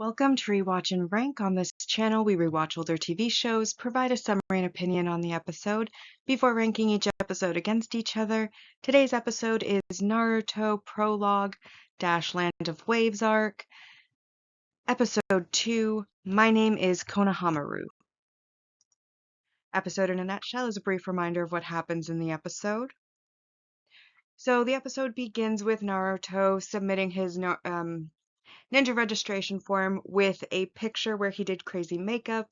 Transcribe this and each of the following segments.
Welcome to Rewatch and Rank. On this channel, we rewatch older TV shows, provide a summary and opinion on the episode before ranking each episode against each other. Today's episode is Naruto Prologue - Land of Waves arc, Episode 2, My Name is Konohamaru. Episode in a nutshell is a brief reminder of what happens in the episode. So the episode begins with Naruto submitting his ninja registration form with a picture where he did crazy makeup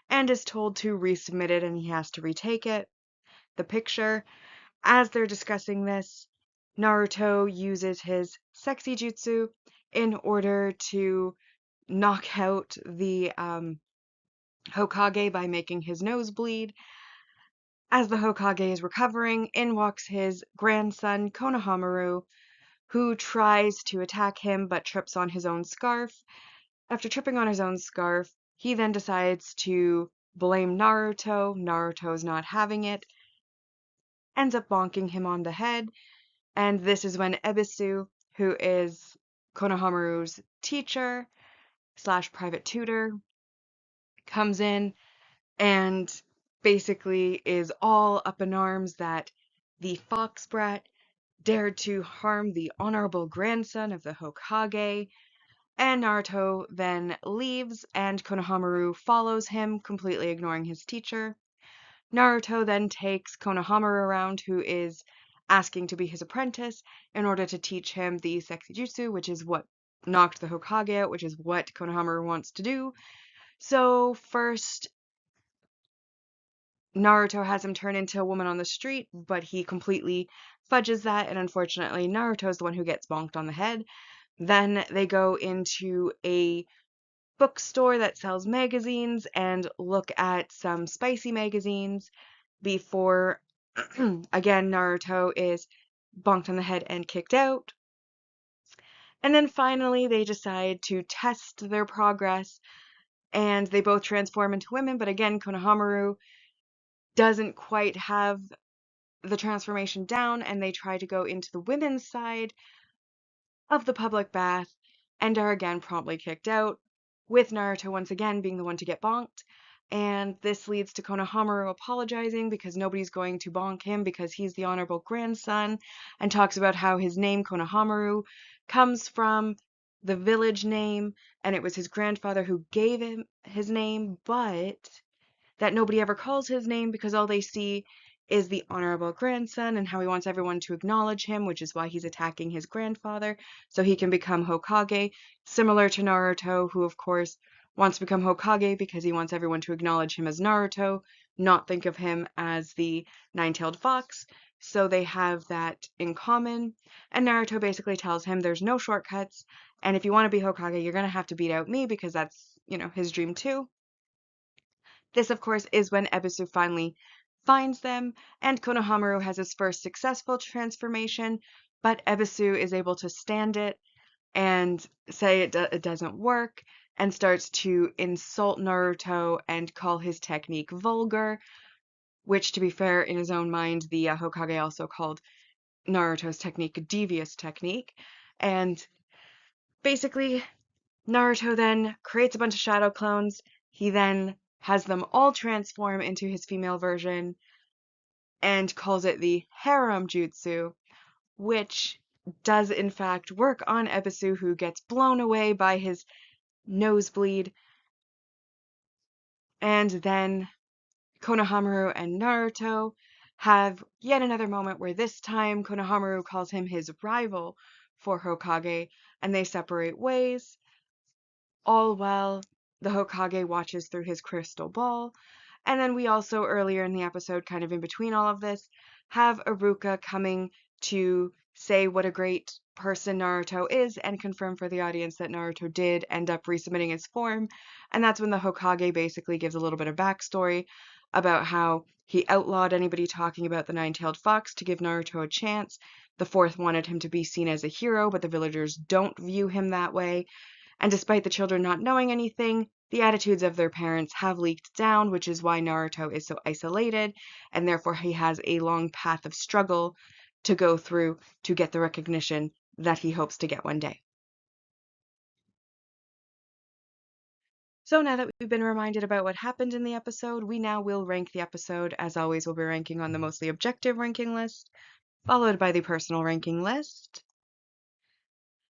and is told to resubmit it and he has to retake it. The picture, as they're discussing this, Naruto uses his sexy jutsu in order to knock out the Hokage by making his nose bleed. As the Hokage is recovering, in walks his grandson Konohamaru, who tries to attack him but trips on his own scarf. After tripping on his own scarf, he then decides to blame Naruto. Naruto's not having it, ends up bonking him on the head, and this is when Ebisu, who is Konohamaru's teacher slash private tutor, comes in and basically is all up in arms that the fox brat dared to harm the honorable grandson of the Hokage. And Naruto then leaves, and Konohamaru follows him, completely ignoring his teacher. Naruto then takes Konohamaru around, who is asking to be his apprentice, in order to teach him the sexy jutsu, which is what knocked the Hokage out, which is what Konohamaru wants to do. So first, Naruto has him turn into a woman on the street, but he completely fudges that, and unfortunately, Naruto's the one who gets bonked on the head. Then they go into a bookstore that sells magazines and look at some spicy magazines before, again, Naruto is bonked on the head and kicked out. And then finally, they decide to test their progress, and they both transform into women, but again, Konohamaru doesn't quite have the transformation down, and they try to go into the women's side of the public bath and are again promptly kicked out, with Naruto once again being the one to get bonked. And this leads to Konohamaru apologizing because nobody's going to bonk him because he's the honorable grandson, and talks about how his name, Konohamaru, comes from the village name, and it was his grandfather who gave him his name, but that nobody ever calls his name because all they see is the honorable grandson, and how he wants everyone to acknowledge him, which is why he's attacking his grandfather, so he can become Hokage, similar to Naruto, who of course wants to become Hokage because he wants everyone to acknowledge him as Naruto, not think of him as the nine-tailed fox. So they have that in common, and Naruto basically tells him there's no shortcuts, and if you want to be Hokage, you're going to have to beat out me because that's, his dream too. This, of course, is when Ebisu finally finds them, and Konohamaru has his first successful transformation, but Ebisu is able to stand it and say it doesn't work, and starts to insult Naruto and call his technique vulgar, which, to be fair, in his own mind, the Hokage also called Naruto's technique a devious technique. And basically, Naruto then creates a bunch of shadow clones. He then has them all transform into his female version and calls it the harem jutsu, which does in fact work on Ebisu, who gets blown away by his nosebleed. And then Konohamaru and Naruto have yet another moment where this time Konohamaru calls him his rival for Hokage, and they separate ways, all while the Hokage watches through his crystal ball. And then we also, earlier in the episode, kind of in between all of this, have Iruka coming to say what a great person Naruto is and confirm for the audience that Naruto did end up resubmitting his form. And that's when the Hokage basically gives a little bit of backstory about how he outlawed anybody talking about the nine-tailed fox to give Naruto a chance. The fourth wanted him to be seen as a hero, but the villagers don't view him that way. And despite the children not knowing anything, the attitudes of their parents have leaked down, which is why Naruto is so isolated, and therefore he has a long path of struggle to go through to get the recognition that he hopes to get one day. So now that we've been reminded about what happened in the episode, we now will rank the episode. As always, we'll be ranking on the mostly objective ranking list, followed by the personal ranking list.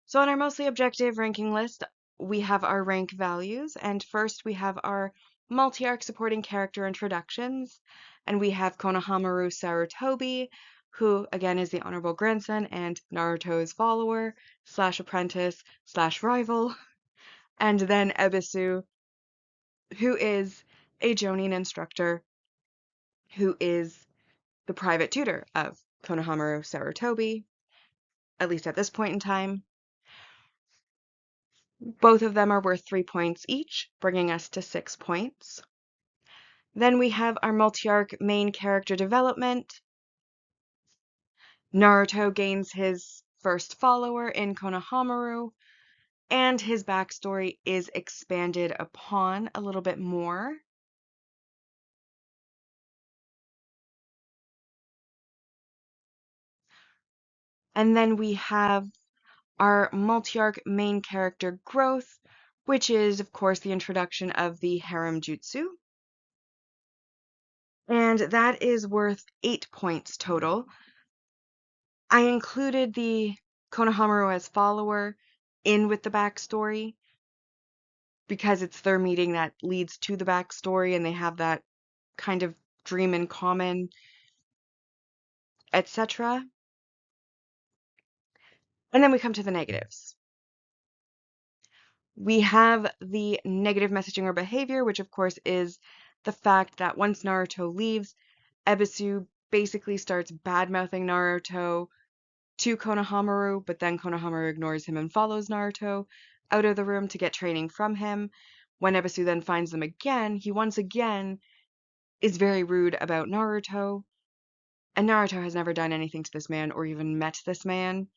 So on our mostly objective ranking list, we have our rank values, and first we have our multi-arc supporting character introductions, and we have Konohamaru Sarutobi, who again is the honorable grandson and Naruto's follower slash apprentice slash rival, and then Ebisu, who is a Jonin instructor who is the private tutor of Konohamaru Sarutobi, at least at this point in time. Both of them are worth 3 points each, bringing us to 6 points. Then we have our multi-arc main character development. Naruto gains his first follower in Konohamaru, and his backstory is expanded upon a little bit more. And then we have our multi-arc main character growth, which is, of course, the introduction of the harem jutsu. And that is worth 8 points total. I included the Konohamaru as follower in with the backstory because it's their meeting that leads to the backstory and they have that kind of dream in common, etc. And then we come to the negatives. We have the negative messaging or behavior, which of course is the fact that once Naruto leaves, Ebisu basically starts bad-mouthing Naruto to Konohamaru, but then Konohamaru ignores him and follows Naruto out of the room to get training from him. When Ebisu then finds them again, he once again is very rude about Naruto, and Naruto has never done anything to this man or even met this man.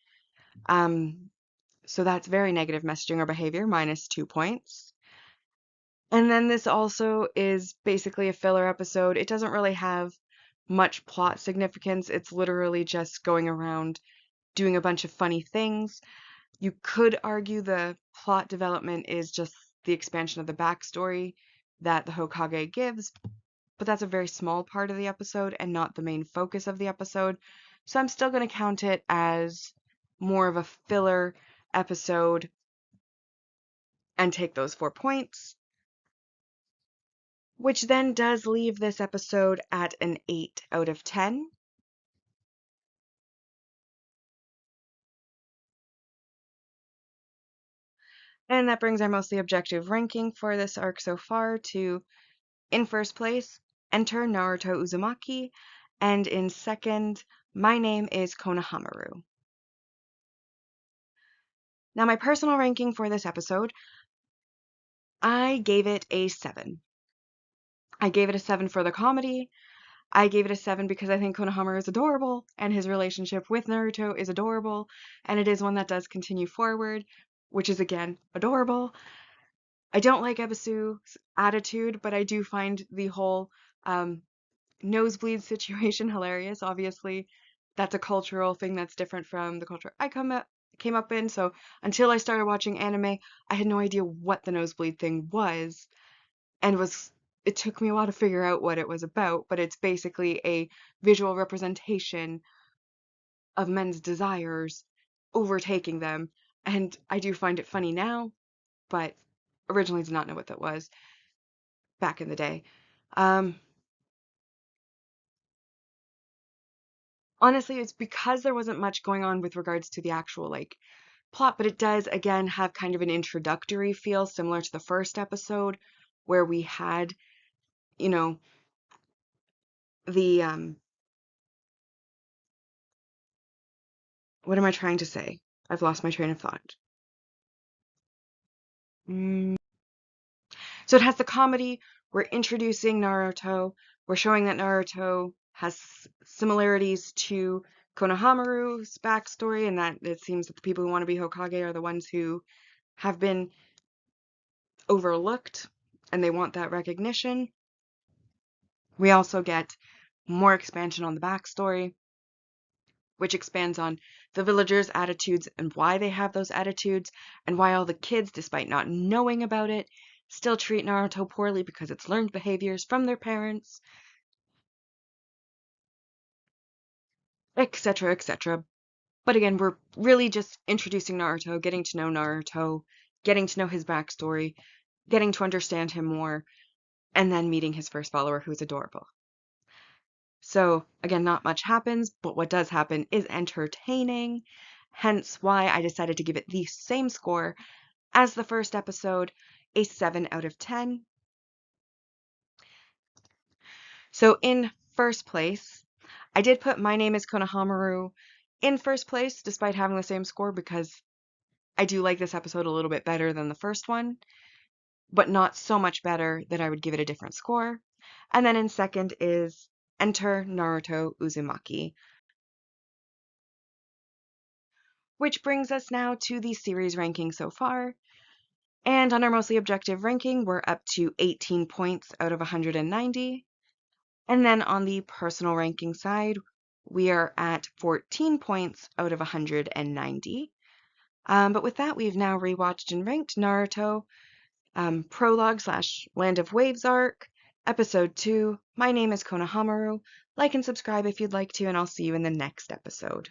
So that's very negative messaging or behavior, minus 2 points. And then this also is basically a filler episode. It doesn't really have much plot significance. It's literally just going around doing a bunch of funny things. You could argue the plot development is just the expansion of the backstory that the Hokage gives, but that's a very small part of the episode and not the main focus of the episode. So I'm still going to count it as more of a filler episode and take those 4 points, which then does leave this episode at an 8 out of 10. And that brings our mostly objective ranking for this arc so far to, in first place, enter Naruto Uzumaki, and in second, my name is Konohamaru. Now, my personal ranking for this episode, I gave it a 7. I gave it a 7 for the comedy. I gave it a 7 because I think Konohamaru is adorable, and his relationship with Naruto is adorable, and it is one that does continue forward, which is, again, adorable. I don't like Ebisu's attitude, but I do find the whole nosebleed situation hilarious. Obviously, that's a cultural thing that's different from the culture I came up in. So until I started watching anime, I had no idea what the nosebleed thing was, and it took me a while to figure out what it was about. But it's basically a visual representation of men's desires overtaking them, and I do find it funny now, but originally did not know what that was back in the day. Um, Honestly, it's because there wasn't much going on with regards to the actual like plot, but it does again have kind of an introductory feel similar to the first episode where we had, you know, the what am I trying to say? I've lost my train of thought. Mm. So it has the comedy, we're introducing Naruto, we're showing that Naruto has similarities to Konohamaru's backstory, and that it seems that the people who want to be Hokage are the ones who have been overlooked and they want that recognition. We also get more expansion on the backstory, which expands on the villagers' attitudes and why they have those attitudes, and why all the kids, despite not knowing about it, still treat Naruto poorly because it's learned behaviors from their parents, etc., etc. But again, we're really just introducing Naruto, getting to know his backstory, getting to understand him more, and then meeting his first follower who's adorable. So again, not much happens, but what does happen is entertaining, hence why I decided to give it the same score as the first episode, a 7 out of 10. So in first place, I did put My Name is Konohamaru in first place despite having the same score because I do like this episode a little bit better than the first one, but not so much better that I would give it a different score. And then in second is Enter Naruto Uzumaki, which brings us now to the series ranking so far. And on our mostly objective ranking, we're up to 18 points out of 190. And then on the personal ranking side, we are at 14 points out of 190. But with that, we've now rewatched and ranked Naruto, prologue / Land of Waves arc, episode 2. My name is Konohamaru. Like and subscribe if you'd like to, and I'll see you in the next episode.